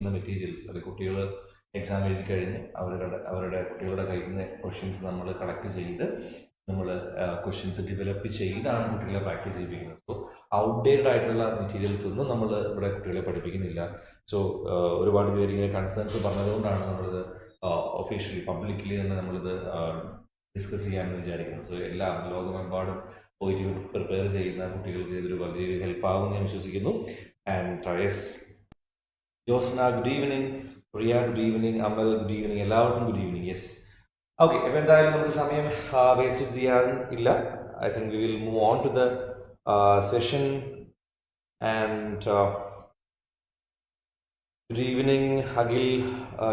ചെയ്യുന്ന മെറ്റീരിയൽസ് അത് കുട്ടികൾ എക്സാം എഴുതി കഴിഞ്ഞ് അവരുടെ കുട്ടികളുടെ കയ്യിൽ നിന്ന് ക്വസ്റ്റ്യൻസ് നമ്മൾ കളക്ട് ചെയ്ത് നമ്മൾ ക്വസ്റ്റ്യൻസ് ഡെവലപ്പ് ചെയ്താണ് കുട്ടികളെ പ്രാക്ടീസ് ചെയ്യിപ്പിക്കുന്നത്. സോ ഔട്ട്ഡേറ്റഡ് ആയിട്ടുള്ള മെറ്റീരിയൽസ് ഒന്നും നമ്മൾ ഇവിടെ കുട്ടികളെ പഠിപ്പിക്കുന്നില്ല. സോ ഒരുപാട് പേര് ഇങ്ങനെ കൺസേൺസ് പറഞ്ഞതുകൊണ്ടാണ് നമ്മളിത് ഒഫീഷ്യലി പബ്ലിക്കലി തന്നെ നമ്മളിത് ഡിസ്കസ് ചെയ്യാമെന്ന് വിചാരിക്കുന്നത്. സോ എല്ലാ ലോകമെമ്പാടും OET പ്രിപ്പയർ ചെയ്യുന്ന കുട്ടികൾക്ക് ഇതൊരു വലിയൊരു ഹെൽപ്പാകുമെന്ന് ഞാൻ വിശ്വസിക്കുന്നു. And yes, Josna good evening, Priya good evening, Amal good evening, എല്ലാവർക്കും ഗുഡ് ഈവനിങ്. Yes, okay. അപ്പോൾ എന്തായാലും നമുക്ക് സമയം വേസ്റ്റ് ചെയ്യാൻ ഇല്ല. I think we will move on to the session. And good evening Akhil,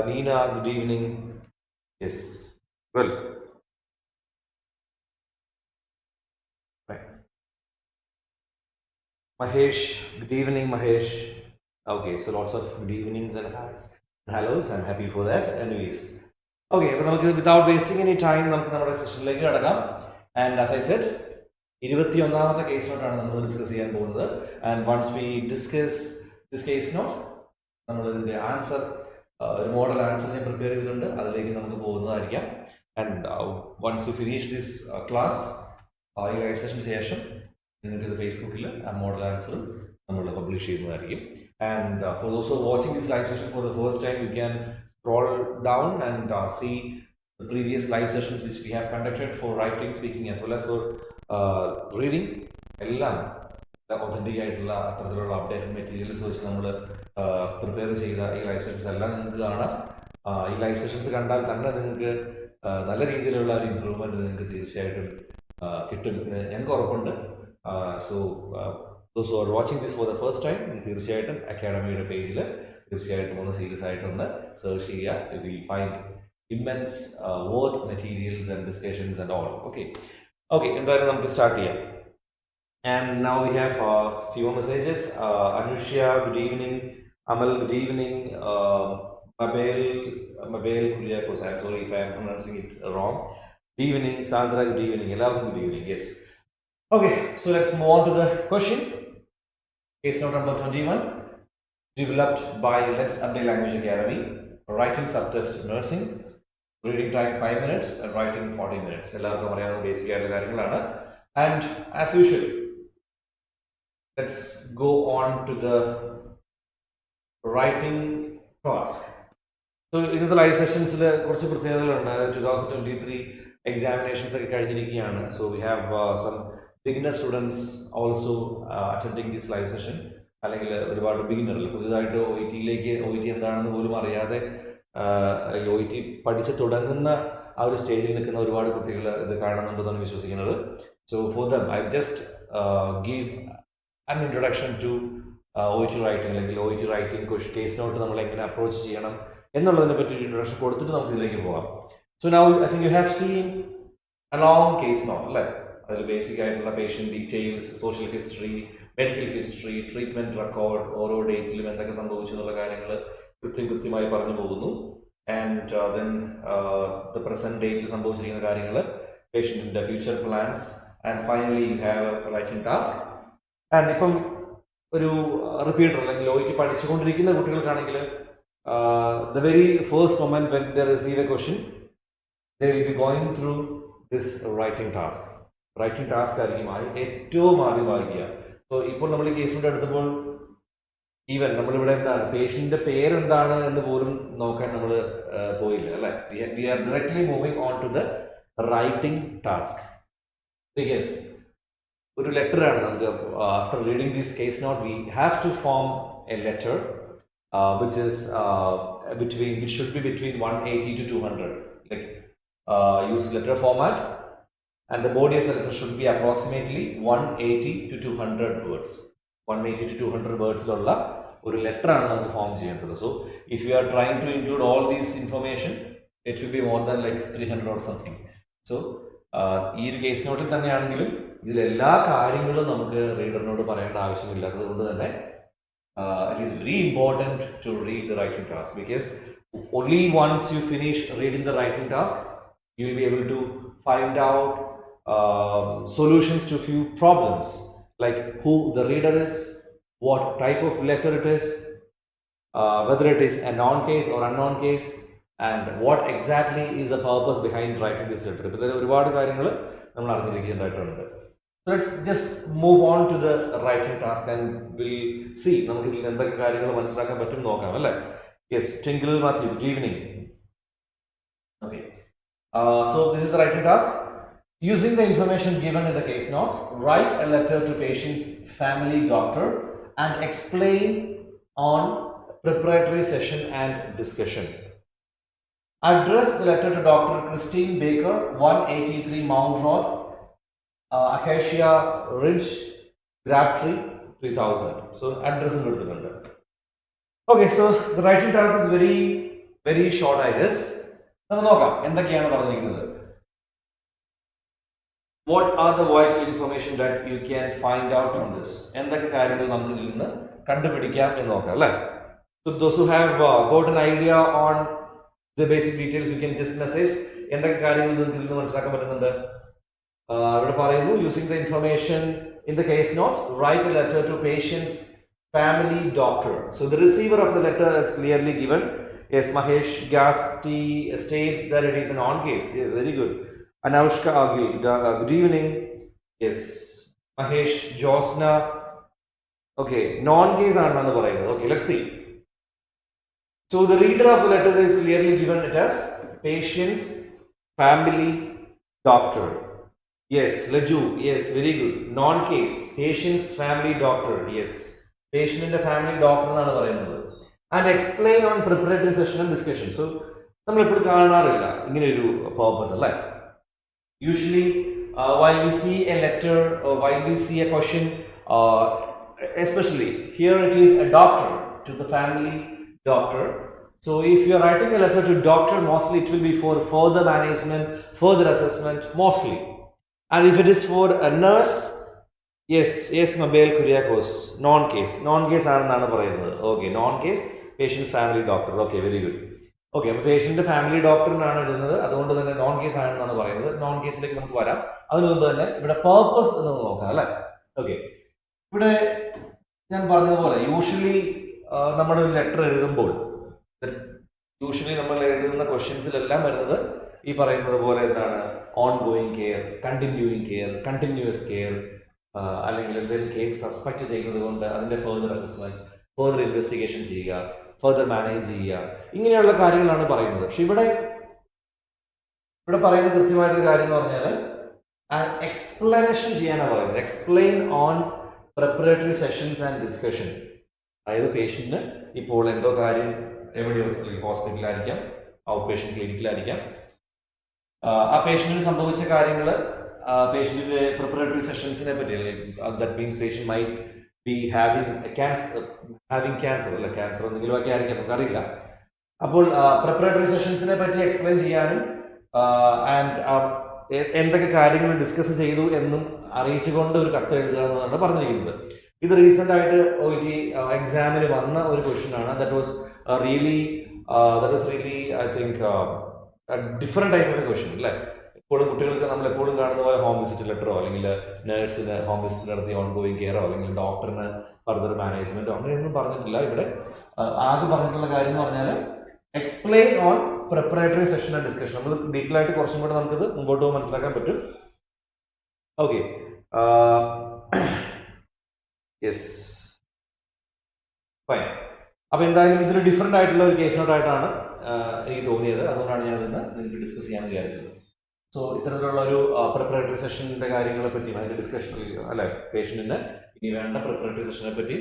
Neena good evening. Yes, well, Mahesh, good evening Mahesh. Okay, so lots of good evenings and highs and hellos. I'm happy for that. Anyways, okay, അപ്പോൾ നമുക്ക് without wasting any time നമുക്ക് നമ്മുടെ സെഷനിലേക്ക് കടക്കാം. And as I said 21ാമത്തെ case നോട്ടാണ് നമ്മൾ discuss ചെയ്യാൻ പോകുന്നത്. And once we discuss this case note, നമ്മൾ ഇതിൻ്റെ ആൻസർ, ഒരു മോഡൽ ആൻസർ ഞാൻ പ്രിപ്പയർ ചെയ്തിട്ടുണ്ട്, അതിലേക്ക് നമുക്ക് പോകുന്നതായിരിക്കാം. And once we finish this class, ഈ ലൈവ് സെഷന് ശേഷം നിങ്ങൾക്ക് ഇത് ഫേസ്ബുക്കിൽ ആ മോഡൽ ആൻസറും നമ്മൾ പബ്ലിഷ് ചെയ്യുന്നതായിരിക്കും. And for those who watching this live session for the first time, you can scroll down and see the previous live sessions which we have conducted for writing, speaking as well as for reading. എല്ലാം authentic ആയിട്ടുള്ള അത്തരത്തിലുള്ള updated materials വെച്ച് നമ്മൾ prepare ചെയ്ത ഈ live sessions എല്ലാം നിങ്ങൾക്ക് കാണാം. ഈ ലൈവ് സെഷൻസ് കണ്ടാൽ തന്നെ നിങ്ങൾക്ക് നല്ല രീതിയിലുള്ള ഒരു ഇമ്പ്രൂവ്മെൻറ്റ് നിങ്ങൾക്ക് തീർച്ചയായിട്ടും കിട്ടും, ഞങ്ങൾക്ക് ഉറപ്പുണ്ട്. So those who are watching this for the first time, തീർച്ചയായിട്ടും അക്കാഡമിയുടെ പേജിൽ തീർച്ചയായിട്ടും ഒന്ന് സീരിയസ് ആയിട്ടൊന്ന് സെർച്ച് ചെയ്യുക. You will find immense worth materials and discussions and all. Okay, എന്തായാലും നമുക്ക് സ്റ്റാർട്ട് ചെയ്യാം. And now we have few more messages. Anushya, good evening. Amal, good evening. Mabel Kuryakos, I'm sorry if I am pronouncing it wrong. Good evening. Sandra, good evening. എല്ലാവർക്കും good evening. Yes. Okay, so let's move on to the question. Case note number 21, developed by Let's Update Language Academy. Writing subtest nursing, reading time 5 minutes and writing 40 minutes. എല്ലാവർക്കും അറിയാവുന്ന basic ആയിട്ടുള്ള കാര്യങ്ങളാണ്. And as usual, let's go on to the writing task. So ഇന്നത്തെ live സെഷൻസിൽ കുറച്ച് പ്രത്യേകതകളുണ്ട്. 2023 examinations ഒക്കെ കഴിഞ്ഞിരിക്കുകയാണ്. So we have some beginner students also attending this live session. അല്ലെങ്കിൽ ഒരുപാട് ബിഗിനറിൽ പുതിയതായിട്ട് OET എന്താണെന്ന് പോലും അറിയാതെ OET പഠിച്ച് തുടങ്ങുന്ന ആ ഒരു സ്റ്റേജിൽ നിൽക്കുന്ന ഒരുപാട് കുട്ടികൾ ഇത് കാണുന്നുണ്ടെന്നാണ് വിശ്വസിക്കുന്നത്. So for them I just give an introduction to OET writing, അല്ലെങ്കിൽ OET റൈറ്റിംഗ് കേസ് നോട്ട് നമ്മൾ എങ്ങനെ അപ്രോച്ച് ചെയ്യണം എന്നുള്ളതിനെ പറ്റി ഒരു ഇൻട്രൊഡക്ഷൻ കൊടുത്തിട്ട് നമുക്ക് ഇതിലേക്ക് പോകാം. So now I think you have seen a long case note അല്ലേ? അതിൽ ബേസിക് ആയിട്ടുള്ള patient details, social history, medical history, treatment record, ഓരോ ഡേറ്റിലും എന്തൊക്കെ സംഭവിച്ചു എന്നുള്ള കാര്യങ്ങൾ കൃത്യമായി പറഞ്ഞു പോകുന്നു. ആൻഡ് ദെൻ ദ പ്രസൻറ്റ് ഡേറ്റിൽ സംഭവിച്ചിരിക്കുന്ന കാര്യങ്ങൾ, പേഷ്യൻറ്റിൻ്റെ future plans, and finally you have a writing task. And ഇപ്പം ഒരു റിപ്പീറ്റർ അല്ലെങ്കിൽ OET പഠിച്ചുകൊണ്ടിരിക്കുന്ന കുട്ടികൾക്കാണെങ്കിൽ the very first moment when they receive a question, they will be going through this writing task. Writing task ആയിരിക്കും ഏറ്റവും ആദ്യം വായിക്കുക. So ഇപ്പോൾ നമ്മൾ ഈ കേസിൻ്റെ എടുത്തപ്പോൾ ഈവൻ നമ്മളിവിടെ എന്താണ് പേഷ്യൻ്റെ പേരെന്താണ് എന്ന് പോലും നോക്കാൻ നമ്മൾ പോയില്ല അല്ലേ? We are directly moving on to the writing task. Because ഒരു ലെറ്ററാണ് നമുക്ക്, after reading this case note we have to form a letter which is which should be between 180 to 200. Like use letter format. And the body of the letter should be approximately 180 to 200 words. 180 to 200 words ഉള്ള ഒരു letter ആണ് നമുക്ക് form ചെയ്യേണ്ടത്. So if you are trying to include all these information, it will be more than like 300 or something. So ഈ ഒരു case നോട്ടിൽ തന്നെയാണെങ്കിലും ഇതിലെല്ലാ കാര്യങ്ങളും നമുക്ക് റീഡറിനോട് പറയേണ്ട ആവശ്യമില്ലാത്തത് കൊണ്ട് തന്നെ it is very important to read the writing task, because only once you finish reading the writing task, you will be able to find out solutions to few problems, like who the reader is, what type of letter it is, whether it is a known case or unknown case, and what exactly is the purpose behind writing this letter. ഇപ്പോൾ ഒരുപാട് കാര്യങ്ങൾ നമ്മൾ അറിഞ്ഞിരിക്കേണ്ടതായിട്ടുണ്ട്. So let's just move on to the writing task and we'll see നമുക്ക് ഇതിൽ എന്തൊക്കെ കാര്യങ്ങൾ മനസ്സിലാക്കാൻ പറ്റും നോക്കാം അല്ലേ. Yes, Twinkle Matthew, good evening. Okay, so this is the writing task. Using the information given in the case notes, write a letter to patient's family doctor and explain on preparatory session and discussion. Address the letter to Dr. Christine Baker, 183 Mount Road, Acacia Ridge, Grabtree, 3000. So address is good. Okay, so the writing task is very, very short, I guess. What are the vital information that you can find out from this? So those who have got an idea on the basic details, you can just message. Using the information in the case notes, write a letter to patient's family doctor. So the receiver of the letter is clearly given. Yes, Mahesh Gasti states that it is an on case. Yes, very good. Anushka Agil, good evening. Yes, Mahesh Josna. Okay, non case are okay, let's see. So the reader of the letter is clearly given it as patient's family doctor. Yes, Laju, yes, very good. Non case, patient's family doctor. Yes, patient in the family doctor. And explain on preparatory session and discussion. So we purpose. Usually while we see a letter or while we see a question, especially here it is a doctor to the family doctor. So if you are writing a letter to doctor, mostly it will be for further management, further assessment, mostly. And if it is for a nurse, yes, Mabel Kuriakos, non-case ആണെന്നാണ് പറയുന്നത്. Okay, non-case, patient's family doctor. Okay, very good. Okay, അപ്പോൾ പേഷ്യൻ്റെ family ഡോക്ടറിനാണ് എഴുതുന്നത്, അതുകൊണ്ട് തന്നെ non case ആണെന്നാണ് പറയുന്നത്. Non കേസിലേക്ക് നമുക്ക് വരാം. അതിന് മുമ്പ് തന്നെ ഇവിടെ പേർപ്പസ് എന്ന് നോക്കാം അല്ലേ. ഓക്കെ, ഇവിടെ ഞാൻ പറഞ്ഞതുപോലെ യൂഷ്വലി നമ്മുടെ ഒരു ലെറ്റർ എഴുതുമ്പോൾ നമ്മൾ എഴുതുന്ന ക്വസ്റ്റ്യൻസിലെല്ലാം വരുന്നത് ഈ പറയുന്നത് പോലെ എന്താണ്, on going care, continuing care, continuous care, അല്ലെങ്കിൽ എന്തെങ്കിലും കേസ് സസ്പെക്ട് ചെയ്യുന്നത് കൊണ്ട് അതിൻ്റെ ഫെർദർ അസസ്മെന്റ്, ഫെർദർ ഇൻവെസ്റ്റിഗേഷൻ ചെയ്യുക, ഫെർദർ മാനേജ് ചെയ്യുക, ഇങ്ങനെയുള്ള കാര്യങ്ങളാണ് പറയുന്നത്. പക്ഷെ ഇവിടെ പറയുന്ന കൃത്യമായിട്ടൊരു കാര്യം എന്ന് പറഞ്ഞാൽ എക്സ്പ്ലനേഷൻ ചെയ്യാനാണ് പറയുന്നത്. Explain on preparatory sessions and discussion. അതായത് പേഷ്യൻറ്റിന് ഇപ്പോൾ എന്തോ കാര്യം എവിടെ ഹോസ്പിറ്റലിലായിരിക്കാം, ഔട്ട് പേഷ്യൻ്റ് ക്ലിനിക്കിലായിരിക്കാം, ആ പേഷ്യൻറ്റിന് സംഭവിച്ച കാര്യങ്ങൾ പേഷ്യൻറ്റിൻ്റെ പ്രിപ്പറേറ്ററി സെഷൻസിനെ പറ്റി, that means patient might be having cancer അല്ല, ക്യാൻസർ എന്തെങ്കിലും ഒക്കെ ആയിരിക്കാം, നമുക്കറിയില്ല. അപ്പോൾ പ്രിപ്പറേറ്ററി സെഷൻസിനെ പറ്റി എക്സ്പ്ലെയിൻ ചെയ്യാനും ആൻഡ് എന്തൊക്കെ കാര്യങ്ങൾ ഡിസ്കസ് ചെയ്തു എന്നും അറിയിച്ചുകൊണ്ട് ഒരു കത്ത് എഴുതുക എന്നാണ് പറഞ്ഞിരിക്കുന്നത്. ഇത് റീസെൻ്റ് ആയിട്ട് OET എക്സാമിന് വന്ന ഒരു ക്വസ്റ്റ്യൻ ആണ്. That was really I think different type of A question അല്ലേ. എപ്പോഴും കുട്ടികൾക്ക് നമ്മൾ എപ്പോഴും കാണുന്ന പോലെ ഹോം വിസിറ്റ് ലെറ്ററോ അല്ലെങ്കിൽ നേഴ്സിന് ഹോം വിസിറ്റ് നടത്തി ഓൺ ഗോയിങ് കെയറോ അല്ലെങ്കിൽ ഡോക്ടറിന് ഫർദർ മാനേജ്മെൻറ്റോ അങ്ങനെയൊന്നും പറഞ്ഞിട്ടില്ല. ഇവിടെ ആകെ പറഞ്ഞിട്ടുള്ള കാര്യം എന്ന് പറഞ്ഞാൽ explain on preparatory session and discussion. നമ്മൾ ഡീറ്റെയിൽ ആയിട്ട് കുറച്ചും കൂടെ നമുക്കിത് മുമ്പോട്ട് പോകുമ്പോൾ മനസ്സിലാക്കാൻ പറ്റും. Okay, yes, fine. അപ്പോൾ എന്തായാലും ഇതൊരു ഡിഫറെൻ്റ് ആയിട്ടുള്ള ഒരു കേസ് നോട്ടായിട്ടാണ് എനിക്ക് തോന്നിയത്, അതുകൊണ്ടാണ് ഞാൻ ഇന്ന് നിങ്ങൾക്ക് ഡിസ്കസ് ചെയ്യാൻ വിചാരിച്ചത്. സോ ഇത്തരത്തിലുള്ള ഒരു പ്രിപ്പറേറ്ററി സെഷൻ്റെ കാര്യങ്ങളെ പറ്റിയും അതിൻ്റെ ഡിസ്കഷൻ അല്ലെ, പേഷ്യൻറ്റിന് ഇനി വേണ്ട പ്രിപ്പറേറ്ററി സെഷനെ പറ്റി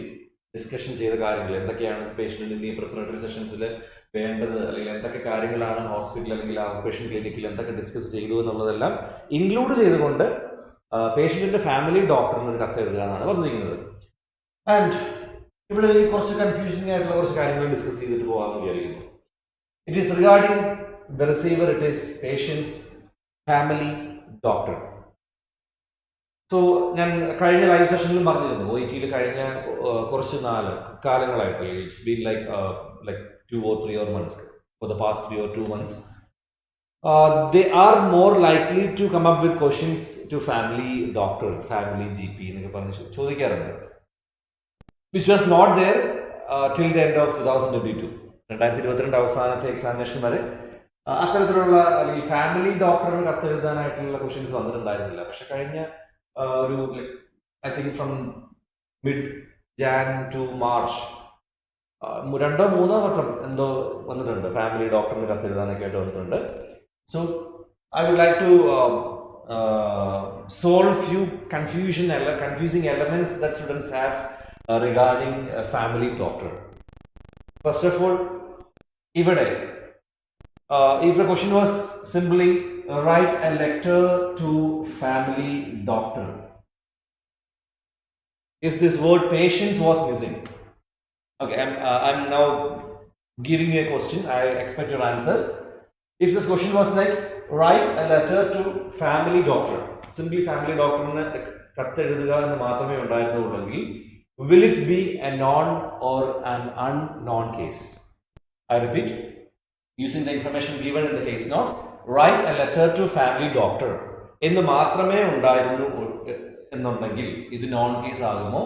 ഡിസ്കഷൻ ചെയ്ത കാര്യങ്ങൾ എന്തൊക്കെയാണ്, പേഷ്യൻറ്റിന് ഇനി പ്രിപ്പറേറ്ററി സെഷൻസിൽ വേണ്ടത്, അല്ലെങ്കിൽ എന്തൊക്കെ കാര്യങ്ങളാണ് ഹോസ്പിറ്റൽ അല്ലെങ്കിൽ ഔട്ട് പേഷ്യൻ്റ് ക്ലിനിക്കിൽ എന്തൊക്കെ ഡിസ്കസ് ചെയ്തു എന്നുള്ളതെല്ലാം ഇൻക്ലൂഡ് ചെയ്തുകൊണ്ട് പേഷ്യൻറ്റിൻ്റെ ഫാമിലി ഡോക്ടറിന് ഒരു കത്ത് എഴുതുക എന്നാണ് പറഞ്ഞിരിക്കുന്നത്. ആൻഡ് ഇവിടെ കുറച്ച് കൺഫ്യൂഷനിങ് ആയിട്ടുള്ള കുറച്ച് കാര്യങ്ങൾ ഡിസ്കസ് ചെയ്തിട്ട് പോകാമെന്ന് വിചാരിക്കുന്നു. It is regarding the receiver, it is patient's family doctor. So ഞാൻ കഴിഞ്ഞ ലൈവ് സെഷനിലും പറഞ്ഞിരുന്നു, OET കഴിഞ്ഞ കുറച്ച് കാലങ്ങളായിട്ട് it's been like 2 or 3 months, for the past 3 or 2 months, they are more likely to come up with questions to family doctor, family GP എന്നൊക്കെ പറഞ്ഞ് ചോദിക്കാറുണ്ട്, which was not there till the end of 2022. 2022 അവസാനത്തെ examination വരെ അത്തരത്തിലുള്ള അല്ലെങ്കിൽ family ഡോക്ടറിന് കത്തെഴുതാനായിട്ടുള്ള questions വന്നിട്ടുണ്ടായിരുന്നില്ല. പക്ഷെ കഴിഞ്ഞ ഒരു I think from mid Jan to March 2-3 വട്ടം എന്തോ വന്നിട്ടുണ്ട് ഫാമിലി ഡോക്ടറിന് കത്തെഴുതാനൊക്കെ ആയിട്ട് വന്നിട്ടുണ്ട്. So I would like to solve few confusing elements that students have regarding a family doctor. First of all, if the question was simply write a letter to family doctor, if this word patients was missing, okay, I'm now giving you a question. I expect your answers. If this question was like write a letter to family doctor, simply family doctor ne katteഴുതുക എന്ന് മാത്രമേ ഉണ്ടായിരുന്നുള്ളെങ്കിൽ will it be a non or an unknown case? I repeat, using the information given in the case notes, write a letter to family doctor എന്ന് മാത്രമേ ഉണ്ടായിരുന്നു എന്നുണ്ടെങ്കിൽ ഇത് non case ആകുമോ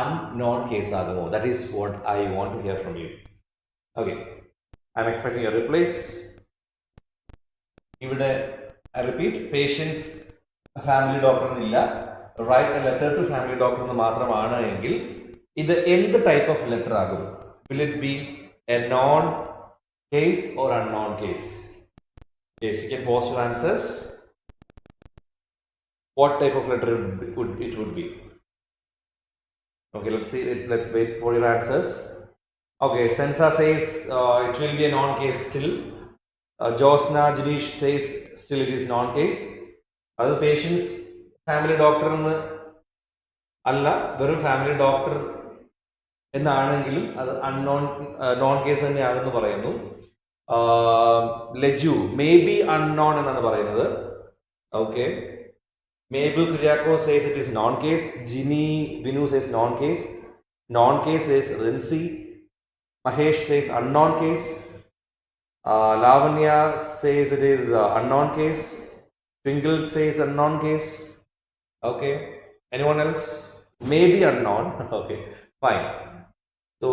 unknown case ആകുമോ? That is what I want to hear from you. Okay, I'm expecting your replies. ഇവിടെ I repeat, patients family doctor എന്നില്ല, write a letter to family doctor എന്ന് മാത്രമാണ് എങ്കിൽ ഇത് എന്ത് ടൈപ്പ് ഓഫ് ലെറ്റർ ആകും? Will it be a known case or unknown case? Yes, you can post your answers. What type of letter it would be? Okay, let's see. Let's wait for your answers. Okay, Sensa says it will be a non case still. Josna Jinish says still it is non case. Other patients family doctor എന്ന് അല്ല, വെറും family doctor എന്നാണെങ്കിലും അത് unknown non case തന്നെയാണെന്ന് പറയുന്നു. Laju may be unknown എന്നാണ് പറയുന്നത്. Okay, Mabel Kuriakose says it is known case. Jini Vinu says known case. Known case says Rincy. Mahesh says unknown case. Lavanya says it is unknown case. Twinkle says unknown case. Okay, anyone else? Maybe unknown. Okay, fine. So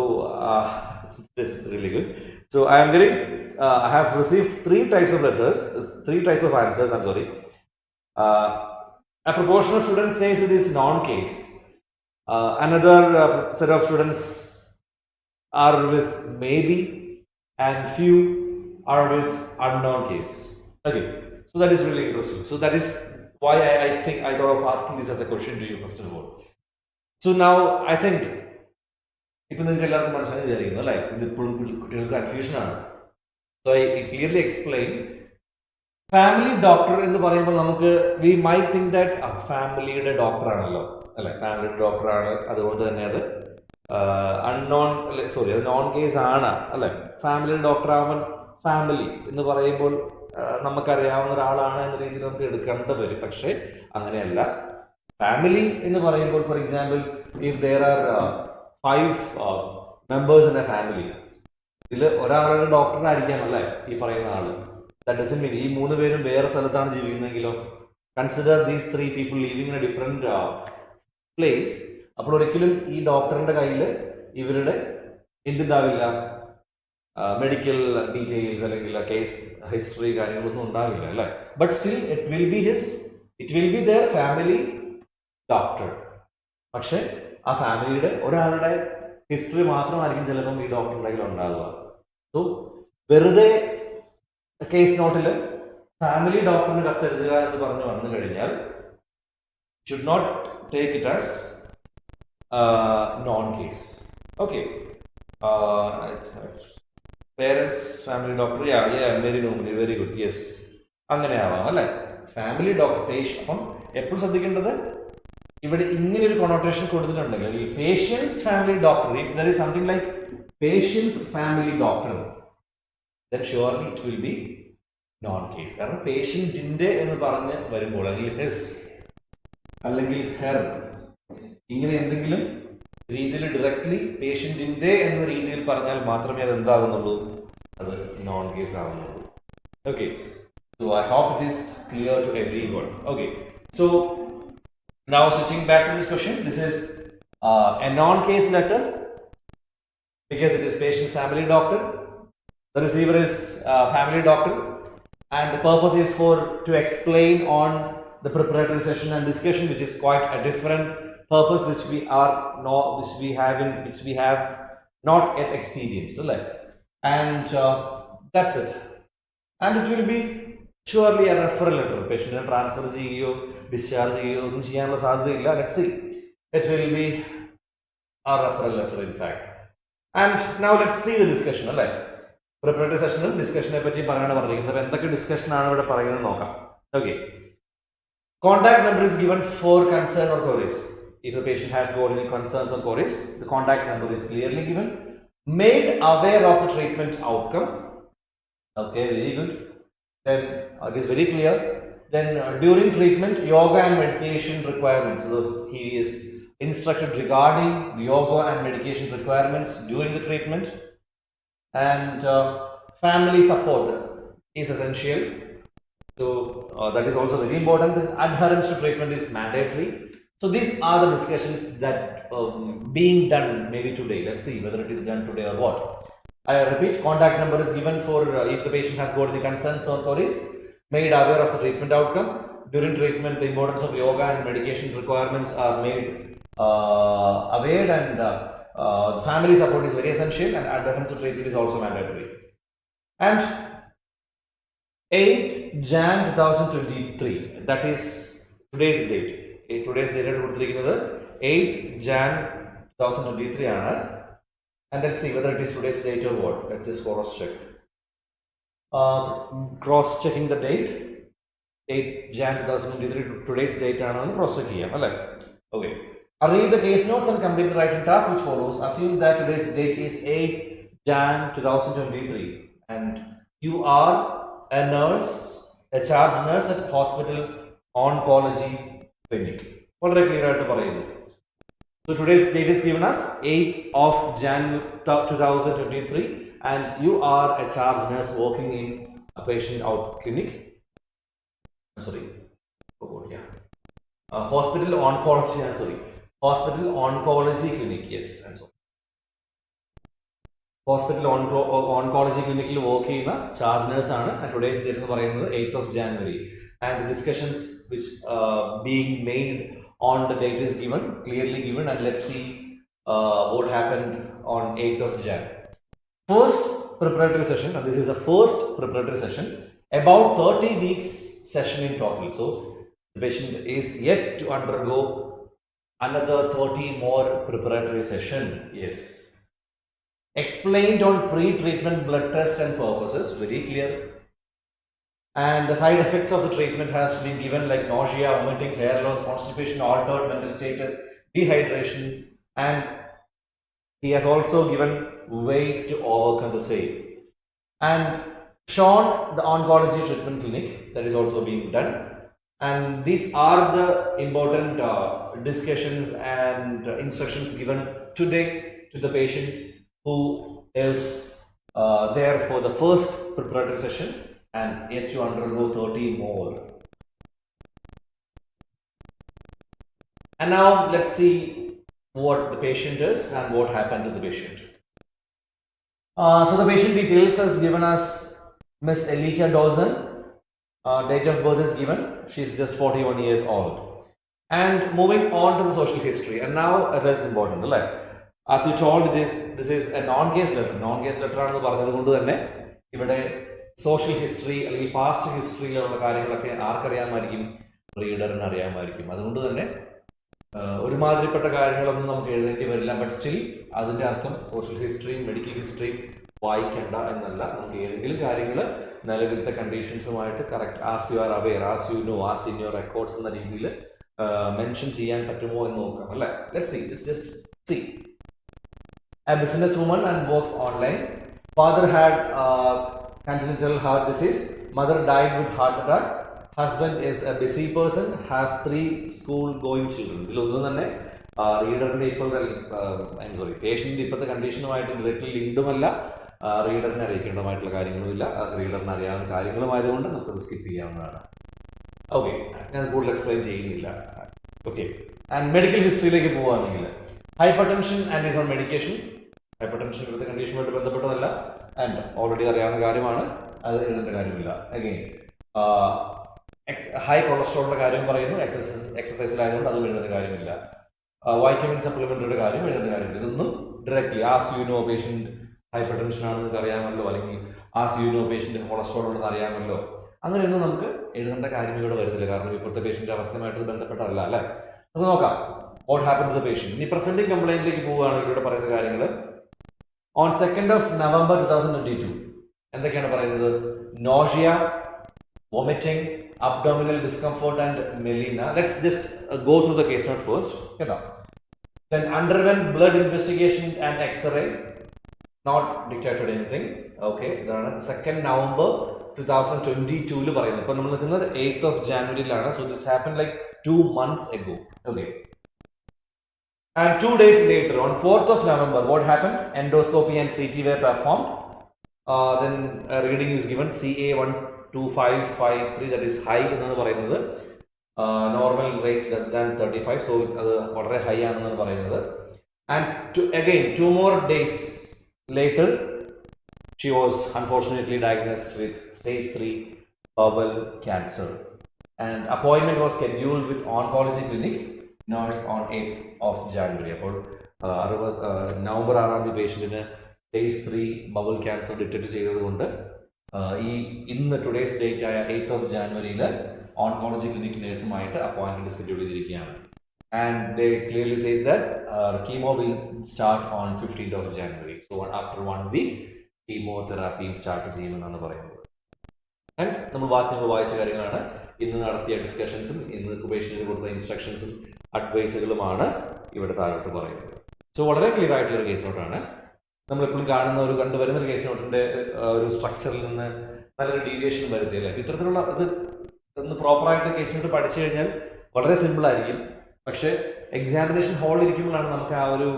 this is really good. So I am getting I have received 3 types of letters, 3 types of answers. I'm sorry. A proportion of students says it is non case. Another set of students are with maybe, and few are with unknown case. Okay, so that is really interesting. So that is why I think I thought of asking this as a question to you first of all. So now I think ഇപ്പോൾ നിങ്ങൾക്ക് എല്ലാവർക്കും മനസ്സിലായി വിചാരിക്കുന്നു അല്ലേ, ഇതിപ്പോഴും കുട്ടികൾക്ക് confusion ആണ്. So I clearly explain. Family doctor എന്ന് പറയുമ്പോൾ നമുക്ക് വി മൈറ്റ് തിങ്ക് ദാറ്റ് ഫാമിലിയുടെ ഡോക്ടറാണല്ലോ അല്ലെ, ഫാമിലിയുടെ ഡോക്ടറാണ്, അതുകൊണ്ട് തന്നെ അത് അൺനോൺ സോറി അത് നോൺ കേസ് ആണ് അല്ലെ. ഫാമിലിയുടെ ഡോക്ടർ ആവാൻ ഫാമിലി എന്ന് പറയുമ്പോൾ നമുക്കറിയാവുന്ന ഒരാളാണ് എന്ന രീതിയിൽ നമുക്ക് എടുക്കേണ്ട വരും. പക്ഷേ അങ്ങനെയല്ല. ഫാമിലി എന്ന് പറയുമ്പോൾ for example if there are 5 members in a family, ഇതിൽ ഒരാളുടെ ഡോക്ടറായിരിക്കാം അല്ലേ ഈ പറയുന്ന ആള്. ദാറ്റ് ഡസന്റ് മീൻ ഈ 3 പേരും വേറെ സ്ഥലത്താണ് ജീവിക്കുന്നതെങ്കിലോ. Consider these 3 people living in a different place. അപ്പോൾ ഒരിക്കലും ഈ ഡോക്ടറിന്റെ കയ്യിൽ ഇവരുടെ എന്തുണ്ടാവില്ല, മെഡിക്കൽ ഡീറ്റെയിൽസ് അല്ലെങ്കിൽ കേസ് ഹിസ്റ്ററി കാര്യങ്ങളൊന്നും ഉണ്ടാവില്ല അല്ലേ. But still it will be their family doctor. പക്ഷെ ആ ഫാമിലിയുടെ ഒരാളുടെ ഹിസ്റ്ററി മാത്രമായിരിക്കും ചിലപ്പം ഈ ഡോക്ടറുടെ കയ്യിൽ ഉണ്ടാകുക. സോ വെറുതെ കേസ് നോട്ടിൽ ഫാമിലി ഡോക്ടറിന് കത്തെഴുതുക എന്ന് പറഞ്ഞു വന്നു കഴിഞ്ഞാൽ should not take it as known case. Okay, parents family doctor, very nominee, very good, yes, അങ്ങനെ ആവാം അല്ലേ. Family doctor patient. അപ്പം എപ്പോഴും ശ്രദ്ധിക്കേണ്ടത് ഇവിടെ ഇങ്ങനെ ഒരു കൊണോട്ടേഷൻ കൊടുത്തിട്ടുണ്ടെങ്കിൽ patient's family doctor, if there is something like patients family doctor, then surely it will be known case. കാരണം പേഷ്യൻറ്റിൻ്റെ എന്ന് പറഞ്ഞ് വരുമ്പോൾ അല്ലെങ്കിൽ ഹിസ് അല്ലെങ്കിൽ ഹെർ ഇങ്ങനെ എന്തെങ്കിലും രീതിയിൽ ഡയറക്ട്ലി പേഷ്യൻറ്റിൻ്റെ എന്ന രീതിയിൽ പറഞ്ഞാൽ മാത്രമേ അത് എന്താകുന്നുള്ളൂ, അത് നോൺ കേസ് ആകുന്നുള്ളൂ. Okay, so I hope it is clear to everyone. Okay, so now switching back to this question, this is a non-case letter. because it is patient's family doctor. The receiver is family doctor, and the purpose is to explain on the preparatory session and discussion, which is quite a different purpose, which we have not yet experienced, right? And that's it. And it will be surely a referral letter. Patient transfer discharge let's see. It will be a referral letter, in fact. And now let's see the discussion, right? Preparatory session and discussion. Discussion. Okay. Contact number is given for concern or queries. If the patient has got any concerns or queries, the contact number is clearly given. Made aware of the treatment outcome. Okay, very good. Then it is very clear. Then during treatment, yoga and meditation requirements. So he is instructed regarding the yoga and medication requirements during the treatment. And family support is essential. So that is also very important. Adherence to treatment is mandatory. So these are the discussions that being done maybe today. Let's see whether it is done today or what. I repeat, contact number is given for if the patient has got any concerns or queries, made aware of the treatment outcome. During treatment, the importance of yoga and medication requirements are made aware, and family support is very essential, and adherence to treatment is also mandatory. And 8 Jan 2023, that is today's date. Today's date is 8 Jan 2023. And let's see whether it is today's date or what. Let's just cross check. Cross checking the date. 8 Jan 2023, today's date is cross check. Okay. I'll read the case notes and complete the writing task which follows. Assume that today's date is 8 Jan 2023 and you are a nurse, a charge nurse at hospital oncology clinic. Very clear. So today's date is given as 8th of Jan 2023 and you are a charge nurse working in a patient out clinic. Hospital oncology, hospital oncology clinic, yes, and so hospital oncology clinic work in a charge nurse and today's date is 8th of January, and the discussions which being made on the date is given, clearly given, and let's see what happened on 8th of Jan. First preparatory session, and this is the first preparatory session, about 30 weeks session in total. So the patient is yet to undergo another 30 more preparatory session. Yes. Explained on pre-treatment blood test and purposes, very clear. And the side effects of the treatment has been given, like nausea, vomiting, hair loss, constipation, altered mental status, dehydration, and he has also given ways to overcome the same. And shown the oncology treatment clinic that is also being done. And these are the important discussions and instructions given today to the patient who is there for the first preparatory session and yet to undergo 30 more. And now let's see what the patient is and what happened to the patient. So the patient details is given as Miss Elika Dawson. Date of birth is given. She is just 41 years old. And moving on to the social history. And now it is important. As we told, this is a non-case letter. Non-case letter is the social history, or past history, reader but still, social history, medical history, the conditions correct as you are aware, as you know, as in your records mention. Let's see, let's just see. A businesswoman and works online. Father had congenital heart disease. Mother died with heart attack. Husband is a busy person, has 3 school-going children. Reader I'm sorry, patient condition directly linked reader reader skip. Okay, I will explain. Okay, and medical history hypertension and is on medication. Hyper tension ഇവിടുത്തെ കണ്ടീഷനുമായിട്ട് ബന്ധപ്പെട്ടതല്ല and already അറിയാവുന്ന കാര്യമാണ്, അത് എഴുതേണ്ട കാര്യമില്ല. Again high കൊളസ്ട്രോളിന്റെ കാര്യം പറയുന്നു, എക്സസൈസിലായതുകൊണ്ട് അതും എഴുതേണ്ട കാര്യമില്ല. വൈറ്റമിൻ സപ്ലിമെന്ററിയുടെ കാര്യം എഴുതേണ്ട കാര്യമില്ല. ഇതൊന്നും directly as you no patient hyper tension ആണെന്ന് നിങ്ങൾക്ക് അറിയാമല്ലോ, അല്ലെങ്കിൽ as you no patient cholesterol ഉണ്ടെന്ന് അറിയാമല്ലോ, അങ്ങനെയൊന്നും നമുക്ക് എഴുതേണ്ട കാര്യം ഇവിടെ വരുന്നില്ല. കാരണം ഇപ്പോഴത്തെ പേഷ്യന്റെ അവസ്ഥയുമായിട്ട് ബന്ധപ്പെട്ടതല്ല അല്ലേ. നമുക്ക് നോക്കാം what happen to the patient. ഇനി പ്രസന്റിംഗ് കംപ്ലൈന്റിലേക്ക് പോവുകയാണെങ്കിൽ ഇവിടെ പറയുന്ന കാര്യങ്ങൾ ഓൺ 2nd of November 2022 എന്തൊക്കെയാണ് പറയുന്നത്? നോഷിയ, vomiting, abdominal discomfort and melena. Let's just go through the case note first. Then underwent blood investigation and X-ray. Not detected anything. Okay. Then 2nd November 2022 പറയുന്നത്. ഇപ്പോൾ നമ്മൾ നിൽക്കുന്നത് 8th of January ലാണ്. So this happened like 2 months ago. Okay. And 2 days later, on 4th of November, what happened? Endoscopy and CT were performed. Then reading is given CA12553, that is high എന്നാണ് പറയുന്നത്. Normal rate less than 35, so അത് വളരെ high ആണെന്നാണ് പറയുന്നത്. And again 2 more days later she was unfortunately diagnosed with stage 3 bowel cancer, and appointment was scheduled with oncology clinic nurse on 8th of January. അപ്പോൾ November 6 പേഷ്യന്റിന് stage 3 bowel cancer detect ചെയ്തതുകൊണ്ട് ഈ ഇന്ന് today's date ആയ 8th of January oncology clinic നേഴ്സുമായിട്ട് അപ്പോയിൻമെന്റ് schedule ചെയ്തിരിക്കുകയാണ്. And they clearly says that chemo will start on 15th of January. So after 1 week chemotherapy start ചെയ്യുമെന്നാണ് പറയുന്നത്. ആൻഡ് നമ്മൾ വായിച്ച കാര്യങ്ങളാണ്. ഇന്ന് നടത്തിയ ഡിസ്കഷൻസും ഇന്ന് പേഷ്യന്റിന് കൊടുത്ത ഇൻസ്ട്രക്ഷൻസും അഡ്വൈസുകളുമാണ് ഇവിടെ താഴോട്ട് പറയുന്നത്. സോ വളരെ ക്ലിയർ ആയിട്ടുള്ള ഒരു കേസ് നോട്ടാണ്. നമ്മളെപ്പോഴും കാണുന്ന ഒരു കണ്ടുവരുന്ന ഒരു കേസ് നോട്ടിന്റെ ഒരു സ്ട്രക്ചറിൽ നിന്ന് നല്ലൊരു ഡീവിയേഷൻ വരുത്തിയല്ലേ. ഇത്തരത്തിലുള്ള ഇത് ഒന്ന് പ്രോപ്പറായിട്ട് കേസ് നോട്ട് പഠിച്ചു കഴിഞ്ഞാൽ വളരെ സിമ്പിൾ ആയിരിക്കും. പക്ഷേ എക്സാമിനേഷൻ ഹാളിൽ ഇരിക്കുമ്പോഴാണ് നമുക്ക് ആ ഒരു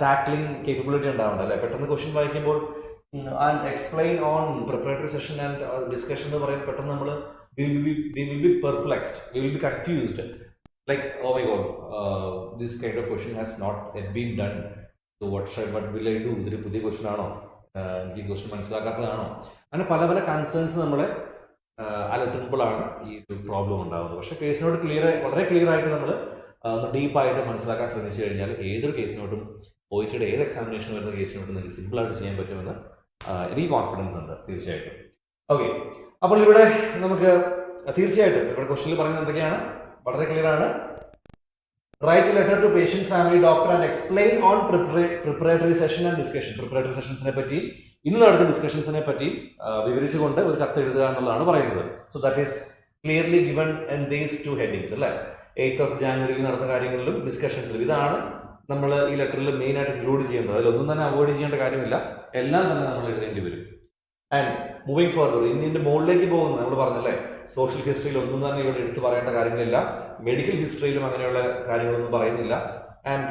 ടാക്ലിംഗ് കേപ്പബിലിറ്റി ഉണ്ടാവേണ്ടത് അല്ലേ. പെട്ടെന്ന് ക്വസ്റ്റ്യൻ വായിക്കുമ്പോൾ and explain on preparatory session and discussion എന്ന് പറയുമ്പോൾ പെട്ടെന്ന് നമ്മൾ we will be perplexed, we will be confused, like oh my god, this kind of question has not yet been done, so what will I do? ഇതൊരു പുതിയ question ആണോ, എനിക്ക് question മനസ്സിലാക്കാത്തതാണോ, അങ്ങനെ പല പല കൺസേൺസ് നമ്മളെ അലട്ടുമ്പോഴാണ് ഈ ഒരു പ്രോബ്ലം ഉണ്ടാകുന്നത്. പക്ഷേ കേസിനോട് വളരെ ക്ലിയർ ആയിട്ട് നമ്മൾ ഡീപ്പായിട്ട് മനസ്സിലാക്കാൻ ശ്രമിച്ചു കഴിഞ്ഞാൽ ഏതൊരു കേസിനോട്ടും OETയുടെ ഏത് എക്സാമിനേഷൻ വരുന്ന കേസിനോട്ടും നിങ്ങൾക്ക് സിമ്പിളായിട്ട് ചെയ്യാൻ പറ്റുമെന്ന് എനിക്ക് കോൺഫിഡൻസ് ഉണ്ട് തീർച്ചയായിട്ടും. ഓക്കെ, അപ്പോൾ ഇവിടെ നമുക്ക് തീർച്ചയായിട്ടും ഇവിടെ ക്വസ്റ്റനിൽ പറയുന്നത് എന്തൊക്കെയാണ് വളരെ ക്ലിയർ ആണ്. Write letter to patients family doctor and explain on preparatory session and discussion. Preparatory സെഷൻസിനെ പറ്റി ഇന്ന് നടത്തിയ ഡിസ്കഷൻസിനെ പറ്റി വിവരിച്ചുകൊണ്ട് ഒരു കത്ത് എഴുതുക എന്നുള്ളതാണ് പറയുന്നത്. So that is clearly given in these 2 headings അല്ലേ. 8th of January നടന്ന കാര്യങ്ങളിലും ഡിസ്കഷൻസിലും ഇതാണ് നമ്മൾ ഈ ലെറ്ററിൽ മെയിൻ ആയിട്ട് ഇൻക്ലൂഡ് ചെയ്യേണ്ടത്. അതിലൊന്നും തന്നെ അവോയ്ഡ് ചെയ്യേണ്ട കാര്യമില്ല, എല്ലാം തന്നെ നമ്മൾ എഴുതേണ്ടി വരും. ആൻഡ് മൂവിങ് ഫോർവേഡ് ഇനി ഇതിന്റെ മുകളിലേക്ക് പോകുന്നത് നമ്മൾ പറഞ്ഞല്ലേ, സോഷ്യൽ ഹിസ്റ്ററിയിൽ ഒന്നും തന്നെ ഇവിടെ എടുത്തു പറയേണ്ട കാര്യങ്ങളില്ല, മെഡിക്കൽ ഹിസ്റ്ററിയിലും അങ്ങനെയുള്ള കാര്യങ്ങളൊന്നും പറയുന്നില്ല. ആൻഡ്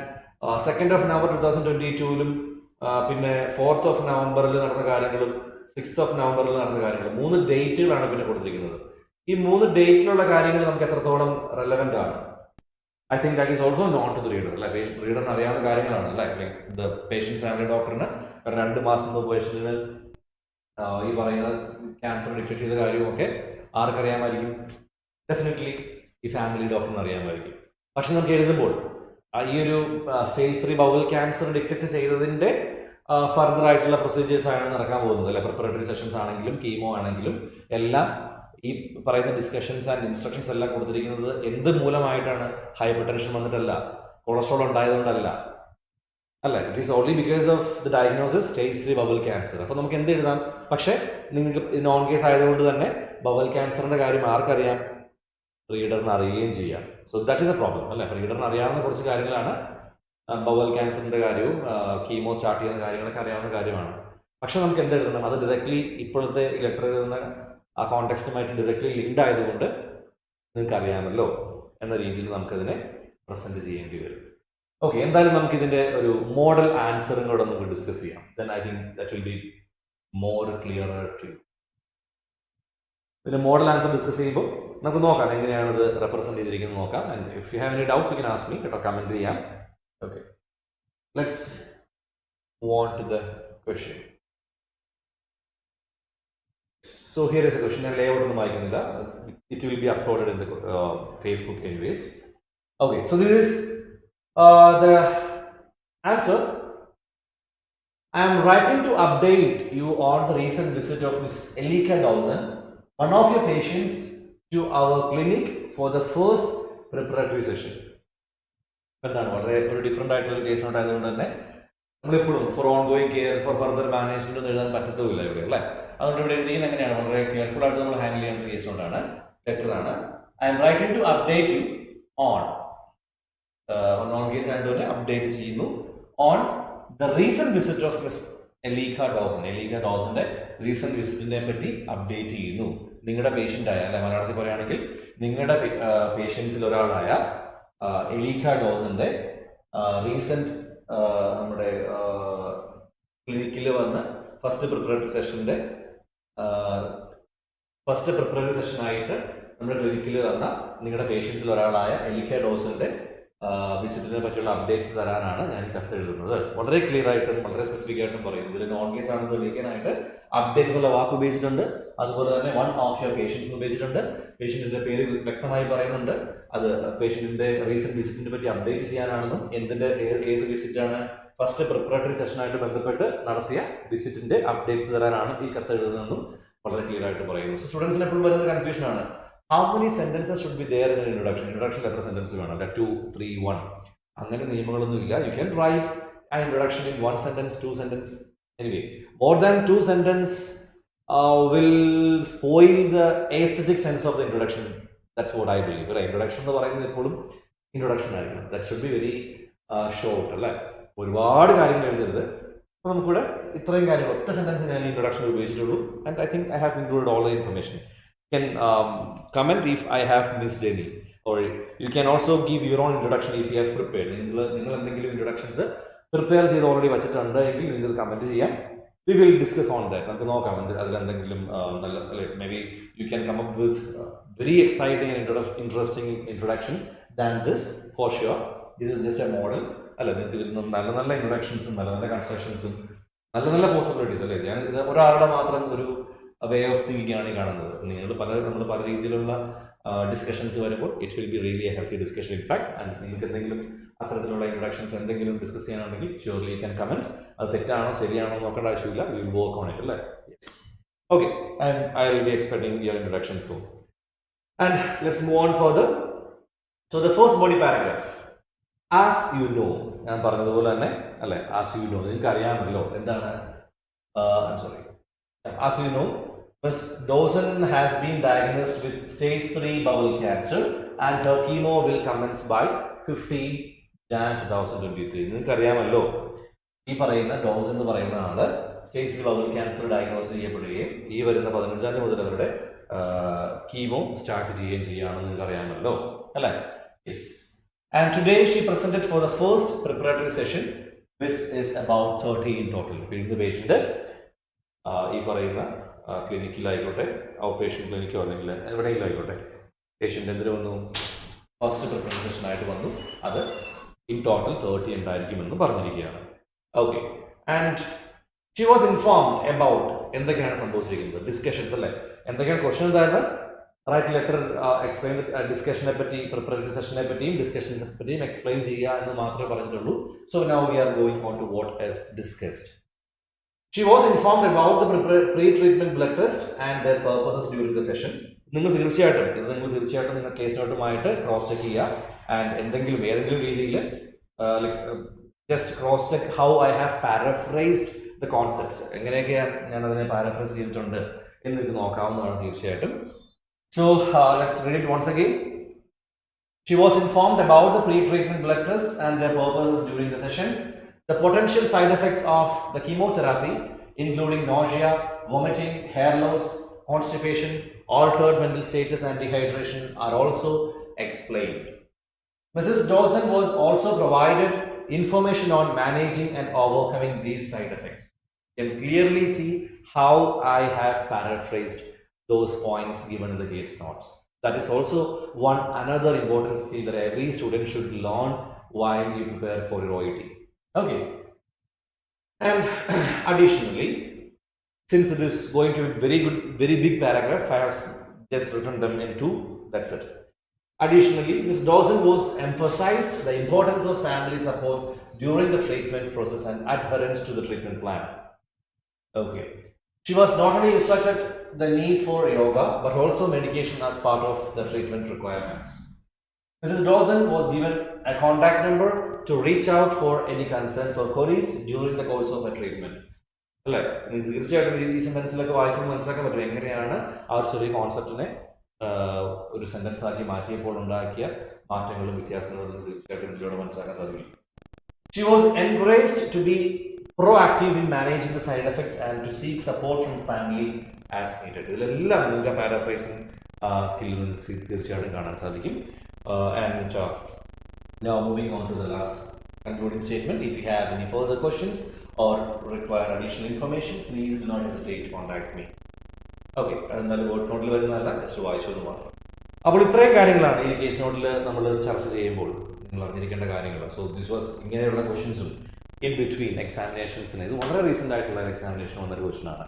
2nd of November 2022 പിന്നെ 4th of November നടന്ന കാര്യങ്ങളും 6th of November നടന്ന കാര്യങ്ങളും 3 ഡേറ്റുകളാണ് പിന്നെ കൊടുത്തിരിക്കുന്നത്. ഈ 3 ഡേറ്റിലുള്ള കാര്യങ്ങൾ നമുക്ക് എത്രത്തോളം റെലവെന്റ് ആണ്? I think that is also known to the reader അല്ലെ. റീഡറിന് അറിയാവുന്ന കാര്യങ്ങളാണ് അല്ലെ. ദ പേഷ്യൻസ് ഫാമിലി ഡോക്ടറിന് 2 മാസം മുമ്പ് പേഷ്യന്റിന് ഈ പറയുന്ന ക്യാൻസർ ഡിറ്റക്ട് ചെയ്ത കാര്യമൊക്കെ ആർക്കറിയാമായിരിക്കും? ഡെഫിനറ്റ്ലി ഈ ഫാമിലി ഡോക്ടറിന് അറിയാമായിരിക്കും. പക്ഷെ നമുക്ക് എഴുതുമ്പോൾ ഈ ഒരു സ്റ്റേജ് 3 ബവൽ ക്യാൻസർ ഡിറ്റക്ട് ചെയ്തതിന്റെ ഫർദർ ആയിട്ടുള്ള പ്രൊസീജിയേഴ്സ് ആണ് നടക്കാൻ പോകുന്നത് അല്ലെ. പ്രിപ്പറേറ്ററി സെഷൻസ് ആണെങ്കിലും കീമോ ആണെങ്കിലും എല്ലാം ഈ പറയുന്ന ഡിസ്കഷൻസ് ആൻഡ് ഇൻസ്ട്രക്ഷൻസ് എല്ലാം കൊടുത്തിരിക്കുന്നത് എന്ത് മൂലമായിട്ടാണ്? ഹൈപ്പർ ടെൻഷൻ വന്നിട്ടല്ല, കൊളസ്ട്രോൾ ഉണ്ടായതുകൊണ്ടല്ല അല്ല. It is only because of the diagnosis stage 3 bowel cancer. അപ്പോൾ നമുക്ക് എന്ത് എഴുതാം? പക്ഷേ നിങ്ങൾക്ക് നോൺ കേസ് ആയതുകൊണ്ട് തന്നെ ബവൽ ക്യാൻസറിന്റെ കാര്യം ആർക്കറിയാം? റീഡറിന് അറിയുകയും ചെയ്യാം. So that is A problem അല്ലേ. റീഡറിന് അറിയാവുന്ന കുറച്ച് കാര്യങ്ങളാണ്. ബവൽ ക്യാൻസറിന്റെ കാര്യവും കീമോ സ്റ്റാർട്ട് ചെയ്യുന്ന കാര്യങ്ങളൊക്കെ അറിയാവുന്ന കാര്യമാണ്. പക്ഷെ നമുക്ക് എന്ത് എഴുതണം? അത് ഡയറക്ട്ലി ഇപ്പോഴത്തെ ഈ ലെറ്റർ എഴുതുന്ന ആ കോണ്ടെക്സ്റ്റുമായിട്ട് ഡയറക്ട്ലി ലിങ്ക്ഡ് ആയതുകൊണ്ട് നിങ്ങൾക്ക് അറിയാമല്ലോ എന്ന രീതിയിൽ നമുക്കതിനെ പ്രസന്റ് ചെയ്യേണ്ടി വരും. ഓക്കെ, എന്തായാലും നമുക്ക് ഇതിന്റെ ഒരു മോഡൽ ആൻസറും കൂടെ നമുക്ക് ഡിസ്കസ് ചെയ്യാം. Then I think that will be more clearer to you. ഇതിന്റെ മോഡൽ ആൻസർ ഡിസ്കസ് ചെയ്യുമ്പോൾ നമുക്ക് നോക്കാം എങ്ങനെയാണ് ഇത് റെപ്രസെന്റ് ചെയ്തിരിക്കുന്നത് നോക്കാം. And if you have any doubts you can ask me കേട്ടോ, കമന്റ് ചെയ്യാം. Okay, let's move on to the question. So here is a question. Layout it will be uploaded in the Facebook anyways. Okay, so this is the answer. I am writing to update you on the recent visit of Miss Elika Dawson, one of your patients, to our clinic for the first preparatory session. എന്താണ് വളരെ ഒരു different ആയിട്ടുള്ള ഒരു case ഉണ്ടായതുകൊണ്ട് തന്നെ നമ്മളിപ്പോഴും for ongoing care for further management ഒന്നും എഴുതാൻ പറ്റത്തുമില്ല ഇവിടെ അല്ലേ. അതുകൊണ്ട് ഇവിടെ എഴുതിയത് എങ്ങനെയാണ് വളരെ കെയർഫുൾ ആയിട്ട് നമ്മൾ ഹാൻഡിൽ ചെയ്യേണ്ട കേസ് കൊണ്ടാണ്. ലെറ്ററാണ്. I'm writing to update you on case ആയിട്ട് തന്നെ അപ്ഡേറ്റ് ചെയ്യുന്നു on the recent visit of miss Elikha Dawson. Elikha ഡോസന്റെ റീസെന്റ് വിസിറ്റിനെ പറ്റി അപ്ഡേറ്റ് ചെയ്യുന്നു. നിങ്ങളുടെ പേഷ്യൻ്റ് ആയ അല്ലെ, മലയാളത്തിൽ പറയുകയാണെങ്കിൽ നിങ്ങളുടെ പേഷ്യൻസിൽ ഒരാളായ എലീഖ ഡോസന്റെ റീസെന്റ് നമ്മുടെ ക്ലിനിക്കിൽ വന്ന് ഫസ്റ്റ് പ്രിപ്പറേറ്ററി സെഷനായിട്ട് നമ്മുടെ ക്ലിനിക്കിൽ വന്ന നിങ്ങളുടെ പേഷ്യൻസിൽ ഒരാളായ എലീഖ ഡോസന്റെ വിസിറ്റിനെ പറ്റിയുള്ള അപ്ഡേറ്റ്സ് തരാനാണ് ഞാൻ ഈ കത്ത് എഴുതുന്നത്. വളരെ ക്ലിയർ ആയിട്ടും വളരെ സ്പെസിഫിക് ആയിട്ടും പറയുന്നത്. ഇതിൽ നോൺ കേസ് ആണെന്ന് തെളിയിക്കാനായിട്ട് അപ്ഡേറ്റ് എന്നുള്ള വാക്ക് ഉപയോഗിച്ചിട്ടുണ്ട്. അതുപോലെ തന്നെ വൺ ഓഫ് യുവർ പേഷ്യൻസ് ഉപയോഗിച്ചിട്ടുണ്ട്. പേഷ്യന്റിന്റെ പേര് വ്യക്തമായി പറയുന്നുണ്ട്. അത് പേഷ്യന്റിന്റെ റീസെന്റ് വിസിറ്റിനെ പറ്റി അപ്ഡേറ്റ് ചെയ്യാനാണെന്നും ഏത് വിസിറ്റാണ് ഫസ്റ്റ് പ്രിപ്പറേറ്ററി സെഷനായിട്ട് ബന്ധപ്പെട്ട് നടത്തിയ വിസിറ്റിന്റെ അപ്ഡേറ്റ്സ് തരാനാണ് ഈ കത്ത് എഴുതുന്നതെന്നും വളരെ ക്ലിയർ ആയിട്ട് പറയുന്നു. സോ സ്റ്റുഡൻസിന് എപ്പോഴും വരുന്ന കൺഫ്യൂഷൻ ആണ്, how many sentences should be there in an introduction? Introduction എത്ര സെന്റൻസ് വേണം? 2, 3, 1 അങ്ങനെ നിയമങ്ങളൊന്നും ഇല്ല. You can write an introduction in 1 sentence, 2 sentence. Anyway, more than 2 sentence will spoil the aesthetic sense of the introduction. That's what I believe. Introduction എന്ന് പറയുന്നത് എപ്പോഴും introduction ആയിരിക്കണം. That should be very short അല്ലേ. ഒരുപാട് കാര്യങ്ങൾ എഴുതരുത്. അപ്പോൾ നമുക്കിവിടെ ഇത്രയും കാര്യങ്ങൾ ഒറ്റ സെന്റൻസ് ഞാൻ ഇൻട്രൊഡക്ഷൻ ഉപയോഗിച്ചിട്ടുള്ളൂ. And I think I have included all the information. You can comment if I have missed any, or you can also give your own introduction if you have prepared. നിങ്ങൾ എന്തെങ്കിലും introductions prepare ചെയ്ത് already വെച്ചിട്ടുണ്ടെങ്കിൽ നിങ്ങൾ comment ചെയ്യാം. We will discuss on that. നമുക്ക് നോക്കാം അതിലെന്തെങ്കിലും നല്ല maybe you can come up with very exciting and interesting introductions than this for sure. This is just a model അല്ല. നിങ്ങൾക്ക് ഇതിൽ നിന്ന് നല്ല നല്ല ഇൻട്രൊഡക്ഷൻസും നല്ല നല്ല കൺസ്ട്രക്ഷൻസും നല്ല നല്ല പോസിബിലിറ്റീസ് അല്ലേ. ഞാൻ ഇത് ഒരാളുടെ മാത്രം ഒരു വേ ഓഫ് തിങ്കിങ് ആണ് കാണുന്നത്. നമ്മൾ പല രീതിയിലുള്ള ഡിസ്കഷൻസ് വരുമ്പോൾ it will be really a healthy discussion in fact. And നിങ്ങൾക്ക് എന്തെങ്കിലും അത്തരത്തിലുള്ള ഇൻട്രൊഡക്ഷൻസ് എന്തെങ്കിലും ഡിസ്കസ് ചെയ്യാനുണ്ടെങ്കിൽ ഷ്യൂർലി യു ക്യാൻ കമന്റ്. അത് തെറ്റാണോ ശരിയാണോ നോക്കേണ്ട ആവശ്യമില്ല. We will work on it അല്ലേ. Yes, okay. And I will be expecting your introduction soon. And let's move on further. So the first body paragraph, as you know. ഞാൻ പറഞ്ഞതുപോലെ തന്നെ അല്ലേ, ആസ് യു നോ നിങ്ങൾക്ക് അറിയാമല്ലോ എന്താണ്. Sorry, as you know, Ms. Dawson has been diagnosed with stage 3 bowel cancer and her chemo will commence by 15 Jan 2023. നിങ്ങൾക്ക് അറിയാമല്ലോ ഈ പറയുന്ന ഡോസ് എന്ന് പറയുന്ന ആള് സ്റ്റേജ് 3 ബവൽ ക്യാൻസർ ഡയഗ്നോസ് ചെയ്യപ്പെടുകയും ഈ വരുന്ന 15-ാം തീയതി മുതൽ അവരുടെ കീമോ സ്റ്റാർട്ട് ചെയ്യുകയാണെന്ന് നിങ്ങൾക്ക് അറിയാമല്ലോ അല്ലേ. Yes. And today she presented four the first preparatory session which is about 30 in total. ഇന്ന് പേഷ്യന്റ് ഈ പറയുന്ന ക്ലിനിക്കിലായിക്കോട്ടെ, ഔട്ട് പേഷ്യൻ്റ് ക്ലിനിക്കോ അല്ലെങ്കിൽ എവിടെയെങ്കിലും ആയിക്കോട്ടെ, പേഷ്യൻ്റ് എന്തിനു വന്നു, ഫസ്റ്റ് പ്രിപ്പറേറ്ററി സെഷനായിട്ട് വന്നു. അത് ഇൻ ടോട്ടൽ 30 ഉണ്ടായിരിക്കുമെന്ന് പറഞ്ഞിരിക്കുകയാണ്. Okay. And she was informed about എന്തൊക്കെയാണ് സംഭവിച്ചിരിക്കുന്നത്, ഡിസ്കഷൻസ് അല്ലേ. എന്തൊക്കെയാണ് ക്വസ്റ്റ്യൻ എന്തായിരുന്നു, റൈറ്റ് ലെറ്റർ എക്സ്പ്ലെയിൻ ഡിസ്കഷനെ പറ്റി, പ്രിപ്പറേറ്ററി സെഷനെ പറ്റിയും ഡിസ്കഷനെ പറ്റിയും എക്സ്പ്ലെയിൻ ചെയ്യുക എന്ന് മാത്രമേ പറഞ്ഞിട്ടുള്ളൂ. So now we are going on to what is discussed. She was informed about the pre-treatment blood test and their purposes during the session. നിങ്ങൾ തീർച്ചയായിട്ടും നിങ്ങൾ കേസ് നോട്ടുമായിട്ട് ക്രോസ് ചെക്ക് ചെയ്യുക. ആൻഡ് ഏതെങ്കിലും രീതിയിൽ just cross check how I have paraphrased the concepts, എങ്ങനെയൊക്കെയാണ് ഞാൻ അതിനെ പാരഫ്രൈസ് ചെയ്തിട്ടുണ്ട് എന്ന് നിങ്ങൾക്ക് നോക്കാവുന്നതാണ് തീർച്ചയായിട്ടും. So let's read it once again. She was informed about the pre-treatment blood tests and their purposes during the session. The potential side effects of the chemotherapy, including nausea, vomiting, hair loss, constipation, altered mental status and dehydration, are also explained. Mrs. Dawson was also provided information on managing and overcoming these side effects. You can clearly see how I have paraphrased those points given in the case notes. That is also another important skill that every student should learn while you prepare for your OET. Okay. And additionally, since it is going to be very big paragraph, I have just written them in two. That's it. Additionally, Ms. Dawson was emphasized the importance of family support during the treatment process and adherence to the treatment plan. Okay. She was not only instructed the need for yoga, but also medication as part of the treatment requirements. Mrs. Dawson was given a contact number to reach out for any concerns or queries during the course of a treatment. അല്ലേ, തീർച്ചയായിട്ടും ഈ സെന്റൻസിലൊക്കെ വായിക്കുമ്പോൾ മനസ്സിലാക്കാൻ പറ്റും എങ്ങനെയാണ് ആ ഒരു ചെറിയ കോൺസെപ്റ്റിനെ ഒരു സെന്റൻസ് ആക്കി മാറ്റിയപ്പോൾ ഉണ്ടാക്കിയ മാറ്റങ്ങളും വ്യത്യാസങ്ങളും തീർച്ചയായിട്ടും ഇതിലൂടെ മനസ്സിലാക്കാൻ സാധിക്കും. She was encouraged to be proactive in managing the side effects and to seek support from family as needed. ഇതിലെല്ലാം നിങ്ങൾക്ക് പാരാഫ്രൈസിംഗ് സ്കില്ല് തീർച്ചയായിട്ടും കാണാൻ സാധിക്കും. And now moving on to the last concluding statement. If you have any further questions or require additional information, please do not hesitate to contact me. Okay, എന്നാലും vote നോട്ടിൽ വരുന്നതല്ല, just വായിച്ചത് മാത്രം. അപ്പോൾ ഇത്രയും കാര്യങ്ങളാണ് ഈ കേസ് നോട്ടിൽ നമ്മൾ ചർച്ച ചെയ്യുമ്പോൾ നിങ്ങൾ അറിഞ്ഞിരിക്കേണ്ട കാര്യങ്ങൾ. സോ ദിസ് വാസ് ഇങ്ങനെയുള്ള ക്വസ്റ്റ്യൻസും ഇൻ ബിറ്റ്വീൻ എക്സാമിനേഷൻസിന്, ഇത് വളരെ റീസെൻ്റ് ആയിട്ടുള്ള എക്സാമിനേഷൻ വന്നൊരു ക്വസ്റ്റ്യനാണ്.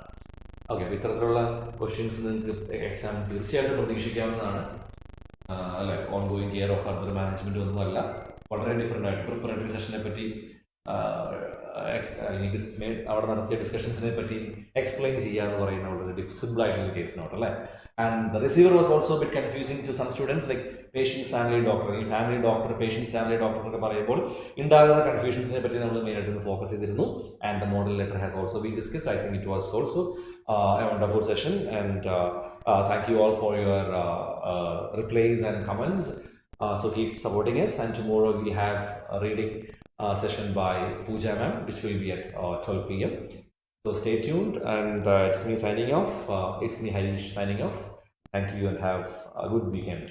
ഓക്കെ, അപ്പോൾ ഇത്തരത്തിലുള്ള ക്വസ്റ്റ്യൻസ് നിങ്ങൾക്ക് എക്സാം തീർച്ചയായിട്ടും പ്രതീക്ഷിക്കാവുന്നതാണ്. അല്ലെ, on going care of further management ഒന്നുമല്ല, വളരെ ഡിഫറെൻ്റ് ആയിട്ട് പ്രിപ്പറേറ്ററി സെഷനെ പറ്റി അവിടെ നടത്തിയ ഡിസ്കഷൻസിനെ പറ്റി എക്സ്പ്ലെയിൻ ചെയ്യുക എന്ന് പറയുന്ന വളരെ സിമ്പിൾ ആയിട്ടുള്ള കേസ് നോട്ട് അല്ലേ. And the receiver was also bit confusing to some students, like patients family doctor, അല്ലെങ്കിൽ family doctor patients family doctor എന്നൊക്കെ പറയുമ്പോൾ ഉണ്ടാകുന്ന കൺഫ്യൂഷൻസിനെ പറ്റി നമ്മൾ മെയിനായിട്ട് ഫോക്കസ് ചെയ്തിരുന്നു. And the model letter has also been discussed. I think it was also a wonderful session, and thank you all for your replies and comments. So keep supporting us, and tomorrow we have a reading session by Pooja ma'am, which will be at 12 p.m. So stay tuned, and it's me signing off. It's me Harish signing off. Thank you and have a good weekend.